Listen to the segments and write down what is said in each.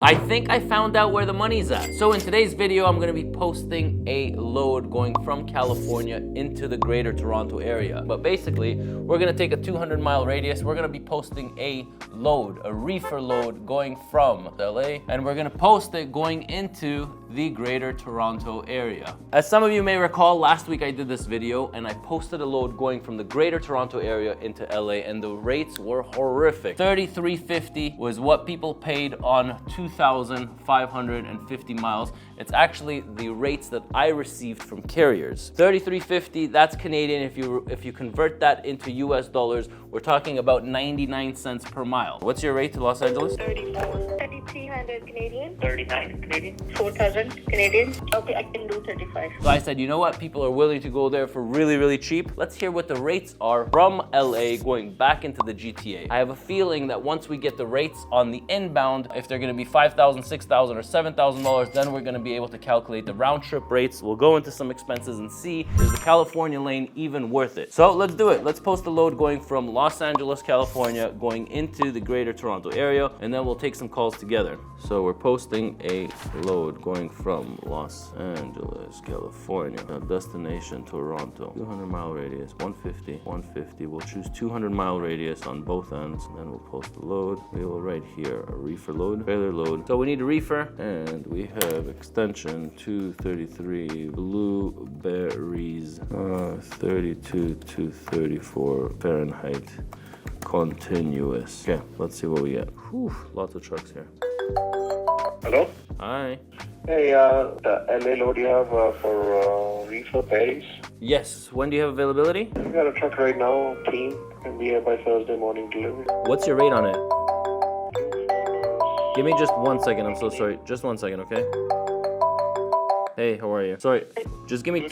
I think I found out where the money's at. So in today's video, I'm gonna be posting a load going from California into the greater Toronto area. But basically, we're gonna take a 200-mile radius. We're gonna be posting a load, a reefer load going from LA, and we're gonna post it going into the greater Toronto area. As some of you may recall, last week I did this video and I posted a load going from the greater Toronto area into LA, and the rates were horrific. $33.50 was what people paid on 2,550 miles. It's actually the rates that I received from carriers. $33.50, that's Canadian. If you convert that into US dollars, we're talking about 99 cents per mile. What's your rate to Los Angeles? 3,300 Canadian. 39 Canadian. 4,000 Canadian. Okay, I can do 35. So I said, you know what? People are willing to go there for really, really cheap. Let's hear what the rates are from LA going back into the GTA. I have a feeling that once we get the rates on the inbound, if they're gonna be $5,000, $6,000, or $7,000, then we're gonna be able to calculate the round trip rates. We'll go into some expenses and see, is the California lane even worth it? So let's do it. Let's post a load going from Los Angeles, California, going into the greater Toronto area, and then we'll take some calls together. So we're posting a load going from Los Angeles, California, destination Toronto, 200-mile radius, 150, 150. We'll choose 200-mile radius on both ends, and then we'll post the load. We will write here a reefer load, trailer load. So we need a reefer, and we have extension 233 blueberries, 32 to 34 Fahrenheit continuous. Okay, let's see what we get. Whew, lots of trucks here. Hello? Hi. Hey, the LA load you have for reefer berries? Yes, when do you have availability? We got a truck right now, team, and be here by Thursday morning delivery. What's your rate on it? Give me just 1 second, I'm so sorry. Just 1 second, okay? Hey, how are you? Sorry, just give me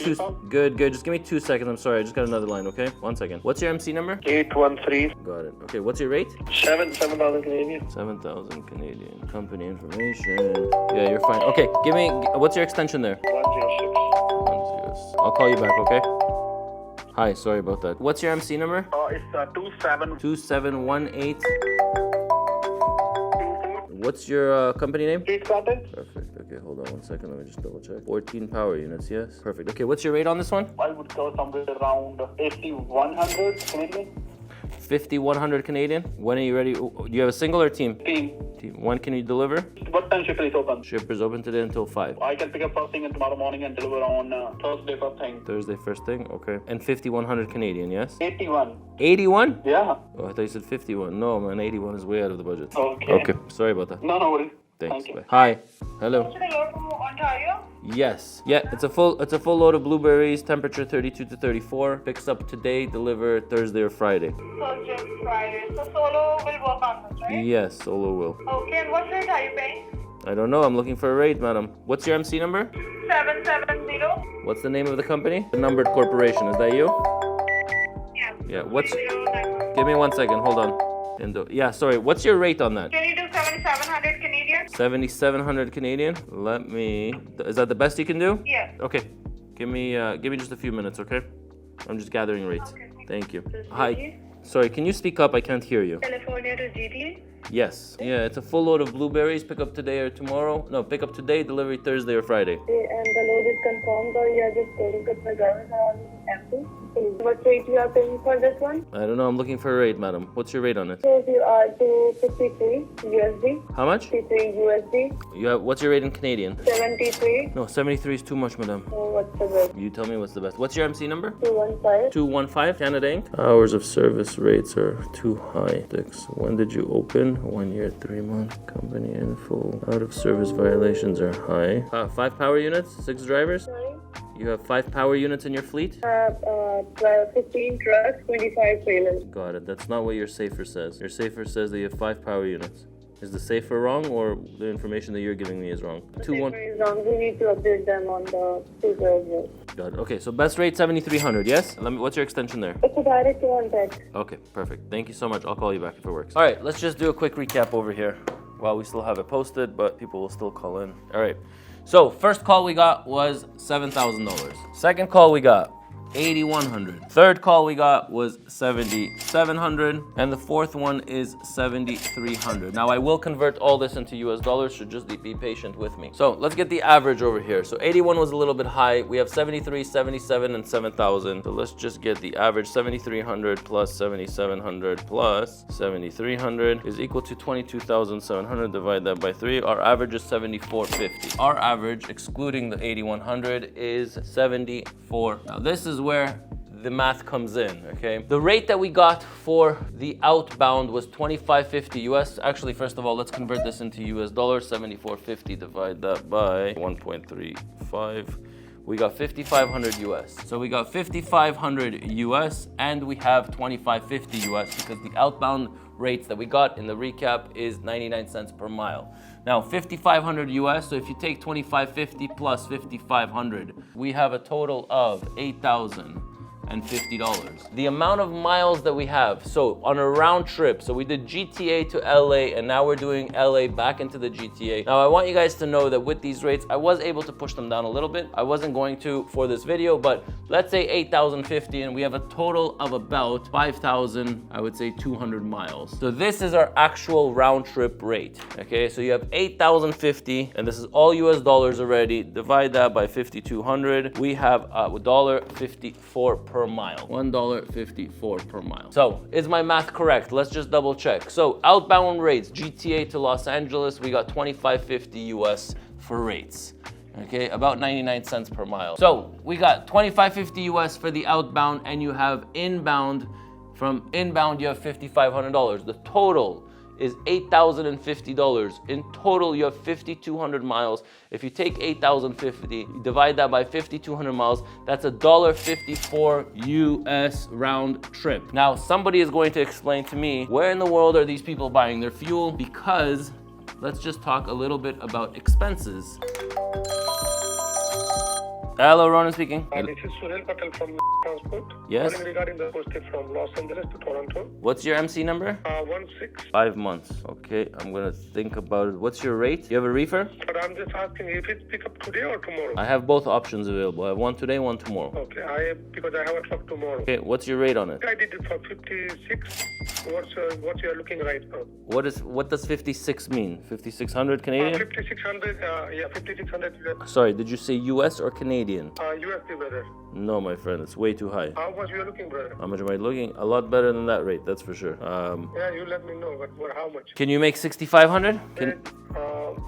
good. Just give me 2 seconds, I'm sorry. I just got another line, okay? 1 second. What's your MC number? 813. Got it. Okay, what's your rate? 7,000 Canadian. 7,000 Canadian. Company information. Yeah, you're fine. Okay, give me, what's your extension there? 106. 106. I'll call you back, okay? Hi, sorry about that. What's your MC number? It's 27. 2718. What's your company name? Street Cotton. Perfect. Okay, hold on 1 second. Let me just double check. 14 power units, yes. Perfect. Okay, what's your rate on this one? I would go somewhere around 8,100 Canadian. 5,100 Canadian. When are you ready? Do you have a single or team? Team. When can you deliver? What time shipper is open? Shipper's open today until 5. I can pick up first thing and tomorrow morning and deliver on Thursday first thing. Thursday first thing? Okay. And 5,100 Canadian, yes? 81. 81? Yeah. Oh, I thought you said 51. No, man, 81 is way out of the budget. Okay. Okay, sorry about that. No worries. Thanks. Thank you. Bye. Hi. Hello. Should I go to Ontario? Yes. Yeah, it's a full load of blueberries, temperature 32 to 34. Picks up today, deliver Thursday or Friday. Thursday, Friday. So solo will work on this, right? Yes, Solo will. Okay, and what rate are you paying? I don't know. I'm looking for a rate, madam. What's your MC number? 770. What's the name of the company? The Numbered Corporation. Is that you? Yeah. Yeah. What's? 091. Give me 1 second. Hold on. Yeah. Sorry. What's your rate on that? Can you do 7,700 Canadian? 7,700 Canadian. Let me. Is that the best you can do? Yeah. Okay. Give me just a few minutes, okay? I'm just gathering rates. Okay. Thank you. This is Hi. GTA? Sorry. Can you speak up? I can't hear you. California to GTA? Yes. Yeah. It's a full load of blueberries. Pick up today or tomorrow. No. Pick up today. Delivery Thursday or Friday. And the load is confirmed, or you are just going to my drivers on empty? What rate you are paying for this one? I don't know. I'm looking for a rate, madam. What's your rate on it? So you are to 53 USD. How much? 53 USD. You have. What's your rate in Canadian? 73. No, 73 is too much, madam. So what's the best? You tell me what's the best. What's your MC number? 215. 215 Canada Inc. Hours of service rates are too high. 6. When did you open? 1 year, 3 months. Company info. Out of service violations are high. 5 power units, 6 drivers. Sorry. You have 5 power units in your fleet? 15 trucks, 25 trailers. Got it. That's not what your safer says. Your safer says that you have 5 power units. Is the safer wrong, or the information that you're giving me is wrong? The paper is wrong. We need to update them on the paper as well. Got it. Okay, so best rate 7,300. Yes. What's your extension there? It's a direct contact. Okay, perfect. Thank you so much. I'll call you back if it works. All right, let's just do a quick recap over here while we still have it posted, but people will still call in. All right. So first call we got was $7,000. Second call we got 8,100. Third call we got was 7,700, and the fourth one is 7,300. Now I will convert all this into US dollars, so just be patient with me. So let's get the average over here. So 81 was a little bit high. We have 73, 77, and 7,000. So let's just get the average. 7,300 plus 7,700 plus 7,300 is equal to 22,700. Divide that by 3. Our average is 7,450. Our average, excluding the 8,100, is 74. Now this is where the math comes in, okay? The rate that we got for the outbound was 25.50 US. Actually, first of all, let's convert this into US dollars. 74.50, divide that by 1.35. We got 5,500 US. So we got 5,500 US and we have 25.50 US because the outbound rates that we got in the recap is 99 cents per mile. Now 5,500 US, so if you take 25.50 plus 5,500, we have a total of $8,050. The amount of miles that we have, so on a round trip, so we did GTA to LA and now we're doing LA back into the GTA. Now I want you guys to know that with these rates, I was able to push them down a little bit. I wasn't going to for this video, but let's say 8,050 and we have a total of about 5,000, I would say 200 miles. So this is our actual round trip rate, okay? So you have 8,050 and this is all US dollars already. Divide that by 5,200. We have $1.54 per mile. $1.54 per mile. So is my math correct? Let's just double check. So outbound rates, GTA to Los Angeles, we got 25.50 US for rates. Okay, about 99 cents per mile. So we got 25.50 US for the outbound, and you have inbound. From inbound, you have $5,500. The total is $8,050. In total, you have 5,200 miles. If you take 8,050, divide that by 5,200 miles, that's $1.54 US round trip. Now, somebody is going to explain to me, where in the world are these people buying their fuel? Because let's just talk a little bit about expenses. Hello, Ronan speaking. This is Sunil Patel from Transport. Yes. Calling regarding the posting from Los Angeles to Toronto. What's your MC number? 16. 5 months. Okay, I'm gonna think about it. What's your rate? You have a reefer? But I'm just asking if it's pick up today or tomorrow. I have both options available. I have one today, one tomorrow. Okay, because I have a truck tomorrow. Okay, what's your rate on it? I did it for 56. What you are looking right now? What does 56 mean? 5,600 Canadian? 5,600. 5,600. Sorry, did you say US or Canadian? USD, brother. No, my friend, it's way too high. How much you are looking, brother? How much am I looking? A lot better than that rate, that's for sure. Yeah, you let me know. But how much? Can you make 6,500?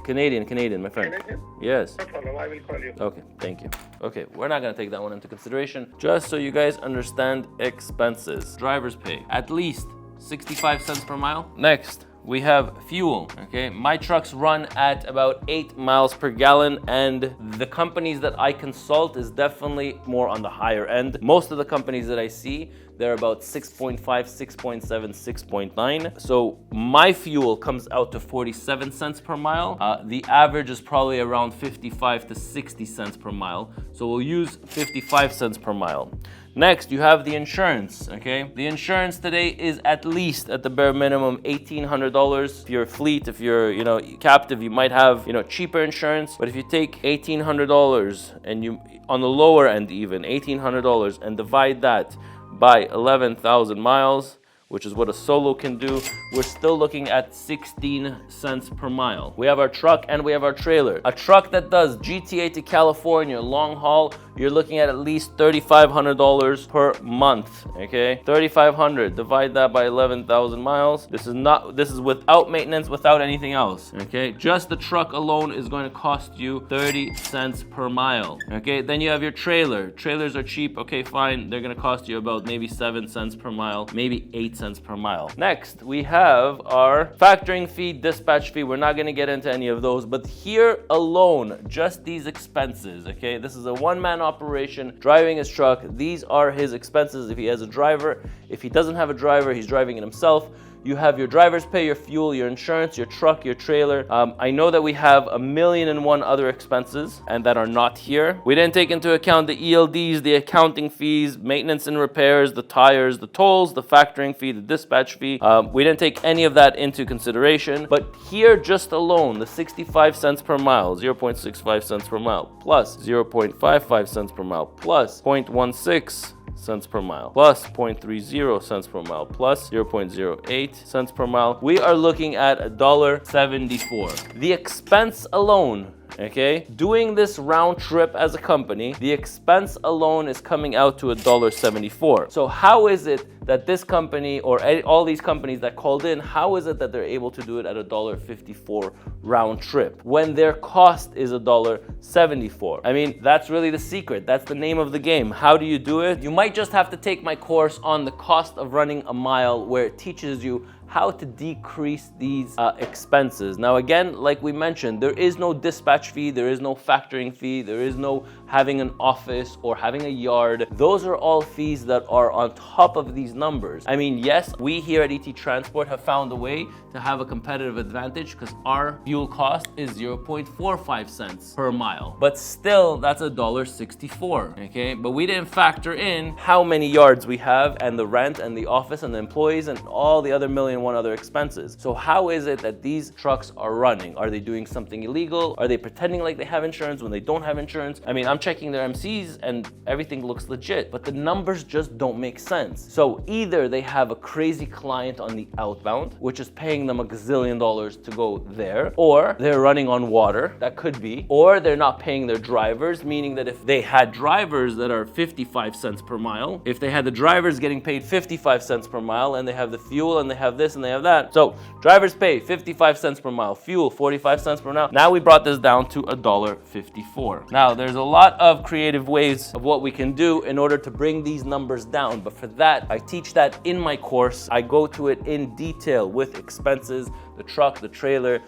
Canadian, my friend. Canadian? Yes. No problem. I will call you. Okay, thank you. Okay, we're not gonna take that one into consideration. Just so you guys understand expenses. Driver's pay, at least 65 cents per mile. Next, we have fuel, okay? My trucks run at about 8 miles per gallon, and the companies that I consult is definitely more on the higher end. Most of the companies that I see, they're about 6.5, 6.7, 6.9. So my fuel comes out to 47 cents per mile. The average is probably around 55 to 60 cents per mile. So we'll use 55 cents per mile. Next, you have the insurance, okay? The insurance today is at least, at the bare minimum, $1,800. If you're a fleet, if you're, captive, you might have, cheaper insurance. But if you take $1,800 and you, on the lower end even, $1,800 and divide that by 11,000 miles, which is what a solo can do, we're still looking at 16 cents per mile. We have our truck and we have our trailer. A truck that does GTA to California, long haul, you're looking at least $3,500 per month, okay? $3,500, divide that by 11,000 miles. This is without maintenance, without anything else, okay? Just the truck alone is going to cost you 30 cents per mile, okay? Then you have your trailer. Trailers are cheap, okay, fine. They're gonna cost you about maybe 7 cents per mile, maybe 8 cents per mile. Next, we have our factoring fee, dispatch fee. We're not gonna get into any of those, but here alone, just these expenses, okay? This is a one-man operation, driving his truck. These are his expenses if he has a driver. If he doesn't have a driver, he's driving it himself. You have your driver's pay, your fuel, your insurance, your truck, your trailer. I know that we have 1,000,001 other expenses and that are not here. We didn't take into account the ELDs, the accounting fees, maintenance and repairs, the tires, the tolls, the factoring fee, the dispatch fee. We didn't take any of that into consideration. But here just alone, the 65 cents per mile, 0.65 cents per mile, plus 0.55 cents per mile, plus 0.16 cents per mile, plus 0.30 cents per mile, plus 0.08 cents per mile. We are looking at $1.74. The expense alone, okay, doing this round trip as a company, the expense alone is coming out to $1.74. So how is it that this company or all these companies that called in, how is it that they're able to do it at $1.54 round trip when their cost is $1.74? I mean, that's really the secret. That's the name of the game. How do you do it? You might just have to take my course on the cost of running a mile, where it teaches you how to decrease these expenses. Now, again, like we mentioned, there is no dispatch fee, there is no factoring fee, there is no having an office or having a yard. Those are all fees that are on top of these numbers. I mean, yes, we here at ET Transport have found a way to have a competitive advantage because our fuel cost is 0.45 cents per mile. But still, that's $1.64, okay? But we didn't factor in how many yards we have and the rent and the office and the employees and all the other 1,000,001 other expenses. So how is it that these trucks are running? Are they doing something illegal? Are they pretending like they have insurance when they don't have insurance? I mean, I'm checking their MCs and everything looks legit, but the numbers just don't make sense. So either they have a crazy client on the outbound, which is paying them $1 gazillion to go there, or they're running on water, that could be, or they're not paying their drivers, meaning that if they had drivers that are 55 cents per mile, if they had the drivers getting paid 55 cents per mile and they have the fuel and they have this and they have that. So drivers pay 55 cents per mile, fuel 45 cents per mile. Now we brought this down to $1.54. Now there's a lot of creative ways of what we can do in order to bring these numbers down, but for that, I teach that in my course. I go to it in detail with expenses, the truck, the trailer,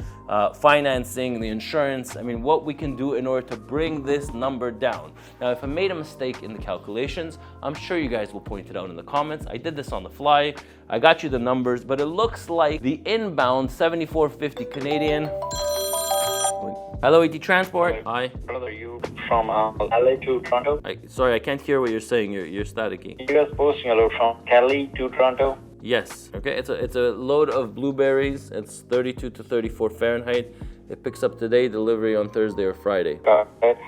financing, the insurance. I mean, what we can do in order to bring this number down. Now, if I made a mistake in the calculations, I'm sure you guys will point it out in the comments. I did this on the fly. I got you the numbers, but it looks like the inbound 74.50 Canadian. Hello, ET Transport. Hi. Brother, you from LA to Toronto? Sorry, I can't hear what you're saying. You're staticky. You guys posting a load from Cali to Toronto? Yes. Okay. It's a load of blueberries. It's 32 to 34 Fahrenheit. It picks up today, delivery on Thursday or Friday.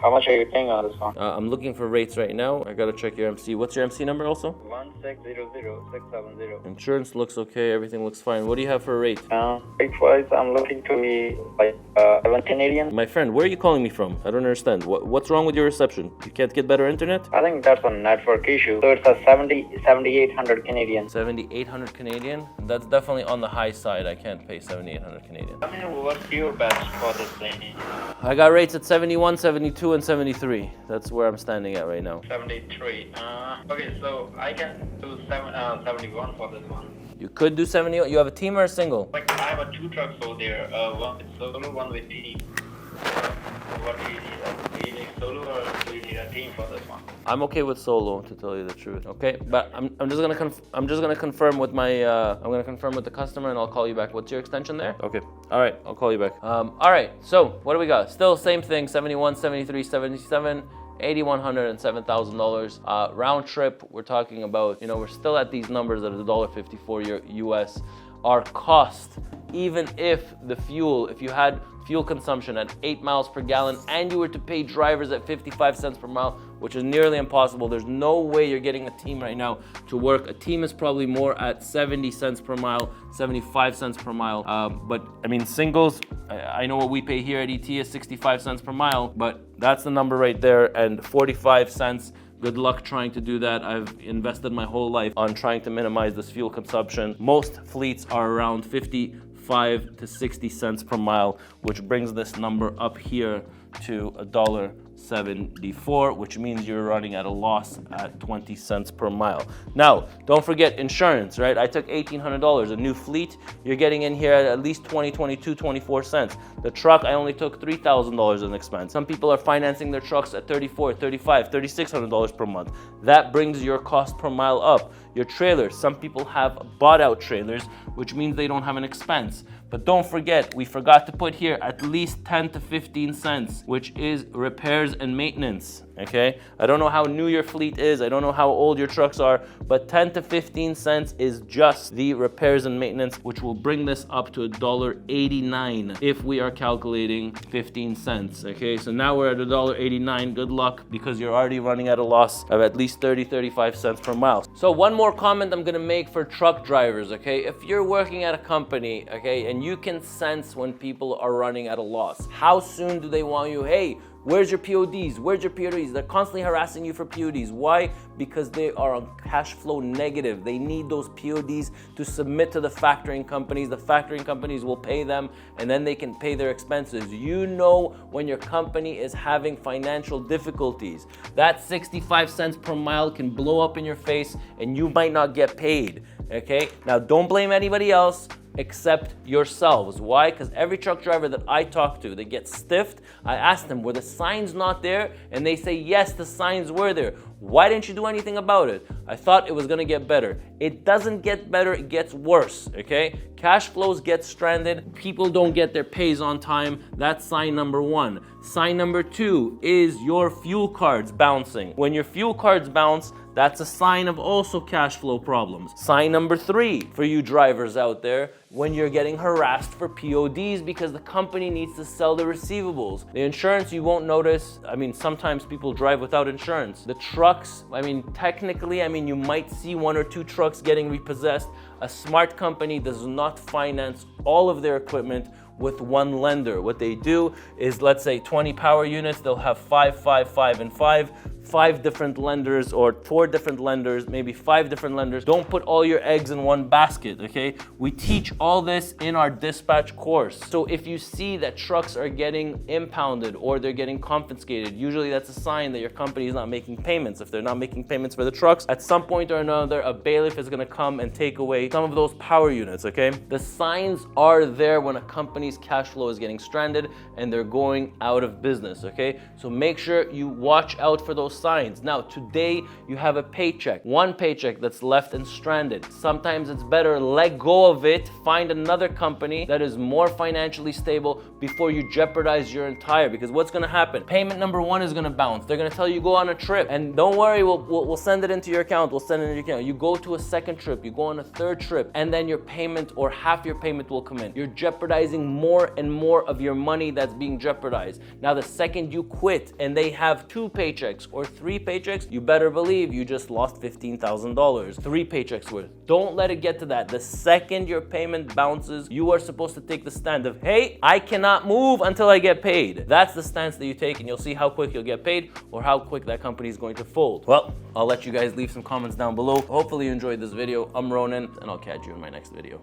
How much are you paying on this one? I'm looking for rates right now. I gotta check your MC. What's your MC number also? 1600670. Insurance looks okay. Everything looks fine. What do you have for a rate? Rate-wise, I'm looking to be like 7 Canadian. My friend, where are you calling me from? I don't understand. What's wrong with your reception? You can't get better internet? I think that's a network issue. So it's a 7,800 Canadian. 7,800 Canadian? That's definitely on the high side. I can't pay 7,800 Canadian. I mean, what's your best for this thing? I got rates at 71, 72, and 73. That's where I'm standing at right now. 73. Okay, so I can do 71 for this one. You could do 70. You have a team or a single? Like, I have 2 trucks over there. One with solo, one with team. What do you need? Do you need solo or do you need a team for this one? I'm okay with solo, to tell you the truth. Okay, but I'm just gonna confirm with my I'm gonna confirm with the customer and I'll call you back. What's your extension there? Okay. All right, I'll call you back. All right. So what do we got? Still same thing. 71, 73, 77. $8,100 and $7,000 round trip. We're talking about, we're still at these numbers at $1.54 US. Our cost, even if you had fuel consumption at 8 miles per gallon and you were to pay drivers at 55 cents per mile, which is nearly impossible. There's no way you're getting a team right now to work. A team is probably more at 70 cents per mile, 75 cents per mile. But I mean, singles, I know what we pay here at ET is 65 cents per mile, but that's the number right there, and 45 cents. Good luck trying to do that. I've invested my whole life on trying to minimize this fuel consumption. Most fleets are around 55 to 60 cents per mile, which brings this number up here to $1.74, which means you're running at a loss at 20 cents per mile. Now, don't forget insurance, right? I took $1,800. A new fleet, you're getting in here at least 20, 22, 24 cents. The truck, I only took $3,000 in expense. Some people are financing their trucks at $3,400, $3,500, $3,600 per month. That brings your cost per mile up. Your trailers, some people have bought out trailers, which means they don't have an expense. But don't forget, we forgot to put here at least 10 to 15 cents, which is repairs and maintenance, okay? I don't know how new your fleet is, I don't know how old your trucks are, but 10 to 15 cents is just the repairs and maintenance, which will bring this up to $1.89 if we are calculating 15 cents, okay? So now we're at $1.89, good luck, because you're already running at a loss of at least 30, 35 cents per mile. So one more comment I'm gonna make for truck drivers, okay? If you're working at a company, okay, and you can sense when people are running at a loss, how soon do they want you? Hey, where's your PODs? Where's your PODs? They're constantly harassing you for PODs. Why? Because they are on cash flow negative. They need those PODs to submit to the factoring companies. The factoring companies will pay them, and then they can pay their expenses. You know when your company is having financial difficulties. That 65 cents per mile can blow up in your face, and you might not get paid, okay? Now, don't blame anybody else except yourselves. Why? Because every truck driver that I talk to, they get stiffed. I ask them, were the signs not there? And they say, yes, the signs were there. Why didn't you do anything about it? I thought it was gonna get better. It doesn't get better, it gets worse, okay? Cash flows get stranded, people don't get their pays on time. That's sign number one. Sign number two is your fuel cards bouncing. When your fuel cards bounce, that's a sign of also cash flow problems. Sign number three for you drivers out there, when you're getting harassed for PODs because the company needs to sell the receivables. The insurance you won't notice. I mean, sometimes people drive without insurance. The trucks, I mean, technically, you might see one or two trucks getting repossessed. A smart company does not finance all of their equipment with one lender. What they do is, let's say 20 power units, they'll have 5, 5, 5, and 5. 5 different lenders or 4 different lenders, maybe 5 different lenders. Don't put all your eggs in one basket, okay? We teach all this in our dispatch course. So if you see that trucks are getting impounded or they're getting confiscated, usually that's a sign that your company is not making payments. If they're not making payments for the trucks, at some point or another, a bailiff is gonna come and take away some of those power units, okay? The signs are there when a company's cash flow is getting stranded and they're going out of business, okay? So make sure you watch out for those signs. Now, today you have a paycheck, one paycheck that's left and stranded. Sometimes it's better let go of it, find another company that is more financially stable before you jeopardize your entire, because what's gonna happen? Payment number one is gonna bounce. They're gonna tell you go on a trip, and don't worry, we'll send it into your account. We'll send it into your account. You go to a second trip, you go on a third trip, and then your payment or half your payment will come in. You're jeopardizing more and more of your money that's being jeopardized. Now, the second you quit and they have 2 paychecks or 3 paychecks, you better believe you just lost $15,000, 3 paychecks worth. Don't let it get to that. The second your payment bounces, you are supposed to take the stand of, hey, I cannot move until I get paid. That's the stance that you take, and you'll see how quick you'll get paid or how quick that company is going to fold. Well, I'll let you guys leave some comments down below. Hopefully you enjoyed this video. I'm Ronan, and I'll catch you in my next video.